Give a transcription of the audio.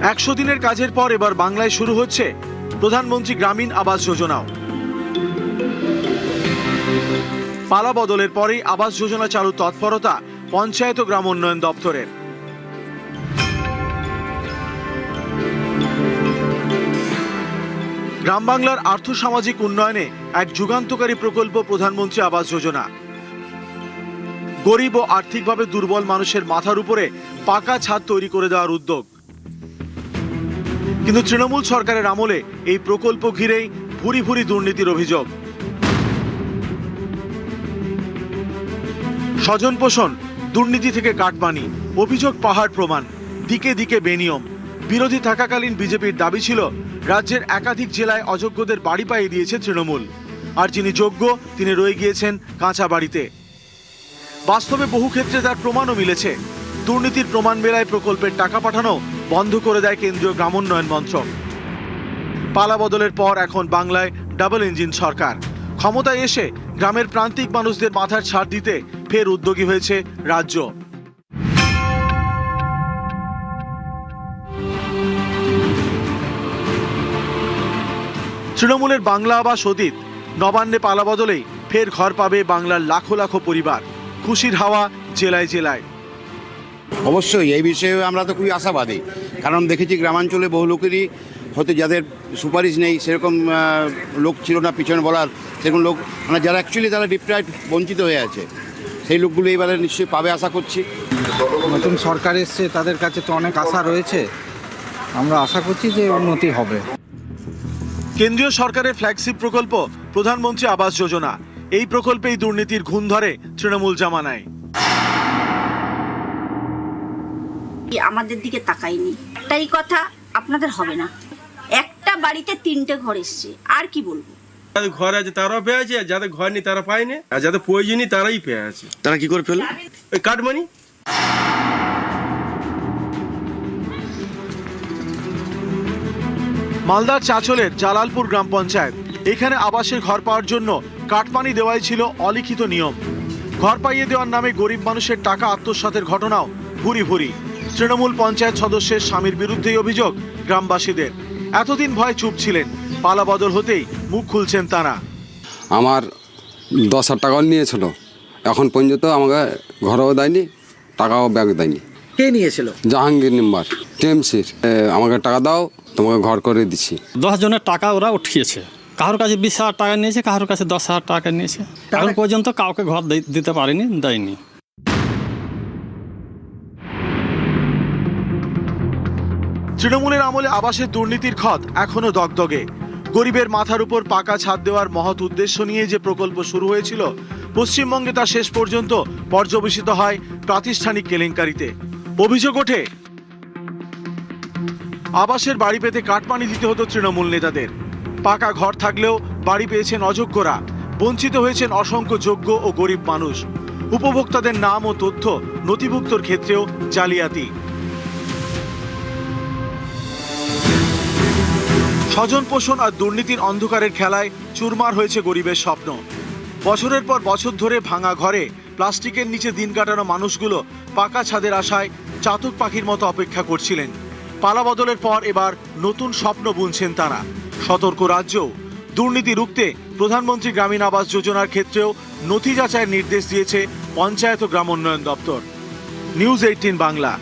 100 দিনের কাজের পর এবার বাংলায় শুরু হচ্ছে প্রধানমন্ত্রী গ্রামীণ আবাস যোজনাও। পালা বদলের পরেই আবাস যোজনা চালু তৎপরতা পঞ্চায়েত ও গ্রাম উন্নয়ন দপ্তরের। গ্রাম বাংলার আর্থসামাজিক উন্নয়নে এক যুগান্তকারী প্রকল্প প্রধানমন্ত্রী আবাস যোজনা। গরিব ও আর্থিকভাবে দুর্বল মানুষের মাথার উপরে পাকা ছাদ তৈরি করে দেওয়ার উদ্যোগ। কিন্তু তৃণমূল সরকারের আমলে এই প্রকল্প ঘিরেই ভুরি ভুরি দুর্নীতির অভিযোগ। স্বজন পোষণ, দুর্নীতি থেকে কাটমানি, অভিযোগ পাহাড় প্রমাণ, দিকে দিকে বেনিয়ম। বিরোধী থাকাকালীন বিজেপির দাবি ছিল রাজ্যের একাধিক জেলায় অযোগ্যদের বাড়ি পাইয়ে দিয়েছে তৃণমূল, আর যিনি যোগ্য তিনি রয়ে গিয়েছেন কাঁচা বাড়িতে। বাস্তবে বহু ক্ষেত্রে তার প্রমাণও মিলেছে। দুর্নীতির প্রমাণ মেলায় প্রকল্পের টাকা পাঠানো বন্ধ করে দেয় কেন্দ্রীয় গ্রামোন্নয়ন মন্ত্রক। পালা বদলের পর এখন বাংলায় ডাবল ইঞ্জিন সরকার। ক্ষমতায় এসে গ্রামের প্রান্তিক মানুষদের মাথার ছাড় দিতে ফের উদ্যোগী হয়েছে রাজ্য। তৃণমূলের বাংলা আবাস অতীত, নবান্নে পালা বদলেই ফের ঘর পাবে বাংলার লাখো লাখো পরিবার। খুশির হাওয়া জেলায় জেলায়। অবশ্যই এই বিষয়ে আমরা তো খুবই আশাবাদী, কারণ দেখেছি গ্রামাঞ্চলে বহু লোকেরই হয়তো যাদের সুপারিশ নেই, সেরকম লোক ছিল না পিছনে বলার, সেরকম লোক মানে যারা অ্যাকচুয়ালি তারা ডিপ্রাইভ বঞ্চিত হয়ে আছে, সেই লোকগুলো এবারে নিশ্চয়ই পাবে আশা করছি। নতুন সরকার এসছে, তাদের কাছে তো অনেক আশা রয়েছে, আমরা আশা করছি যে উন্নতি হবে। কেন্দ্রীয় সরকারের ফ্ল্যাগশিপ প্রকল্প প্রধানমন্ত্রী আবাস যোজনা। এই প্রকল্পেই দুর্নীতির ঘুণ ধরে তৃণমূল জামানায়। আমাদের দিকে তাকায়নি, একটাই কথা, আপনাদের হবে না। একটা বাড়িতে 3টে ঘর এসছে, আর কি বলবো। যাদের ঘর আছে তারাও পেয়ে আছে, যাদের ঘর নেই তারা পায়নি, আর যাদের প্রয়োজনই তারাই পেয়ে আছে। তারা কি করে ফেলল? ওই কাটমানি। মালদার চাঁচলের জালালপুর গ্রাম পঞ্চায়েত। এখানে আবাসের ঘর পাওয়ার জন্য কাটমানি দেওয়াই ছিল অলিখিত নিয়ম। ঘর পাইয়ে দেওয়ার নামে গরিব মানুষের টাকা আত্মসাতের ঘটনাও ভুরি ভুরি। তৃণমূল পঞ্চায়েত সদস্যের স্বামীর বিরুদ্ধেই অভিযোগ গ্রামবাসীদের। এতদিন ভয় চুপ ছিলেন, পালা বদল হতেই মুখ খুলছেন তারা। আমার 10,000 টাকাও নিয়েছিল, এখন পর্যন্ত আমাকে ঘরও দেয়নি, টাকাও ব্যাগ দেয়নি। কে নিয়েছিল? জাহাঙ্গীর নাম্বার টিএমসির। আমাকে টাকা দাও, তোমাকে ঘর করে দিচ্ছি। 10 জনের টাকা ওরা উঠিয়েছে। কারোর কাছে 20,000 টাকা নিয়েছে, কারোর কাছে 10,000 টাকা নিয়েছে। এখন পর্যন্ত কাউকে ঘর দিতে পারেনি, দেয়নি। তৃণমূলের আমলে আবাসের দুর্নীতির ক্ষত এখনো দগদগে। গরিবের মাথার উপর পাকা ছাদ দেওয়ার মহৎ উদ্দেশ্য নিয়ে যে প্রকল্প শুরু হয়েছিল, পশ্চিমবঙ্গে তা শেষ পর্যন্ত পর্যবেসিত হয় প্রাতিষ্ঠানিক কেলেঙ্কারিতে। অভিযোগ ওঠে আবাসের বাড়ি পেতে কাটমানি দিতে হতো তৃণমূল নেতাদের। পাকা ঘর থাকলেও বাড়ি পেয়েছেন অযোগ্যরা, বঞ্চিত হয়েছেন অসংখ্য যোগ্য ও গরিব মানুষ। উপভোক্তাদের নাম ও তথ্য নথিভুক্তর ক্ষেত্রেও জালিয়াতি। স্বজন পোষণ আর দুর্নীতির অন্ধকারের খেলায় চুরমার হয়েছে গরিবের স্বপ্ন। বছরের পর বছর ধরে ভাঙা ঘরে প্লাস্টিকের নিচে দিন কাটানো মানুষগুলো পাকা ছাদের আশায় চাতক পাখির মতো অপেক্ষা করছিলেন। পালা বদলের পর এবার নতুন স্বপ্ন বুনছেন তারা। সতর্ক রাজ্য। দুর্নীতি রুখতে প্রধানমন্ত্রী গ্রামীণ আবাস যোজনার ক্ষেত্রেও নথি যাচাইয়ের নির্দেশ দিয়েছে পঞ্চায়েত ও গ্রাম উন্নয়ন দপ্তর। নিউজ 18 বাংলা।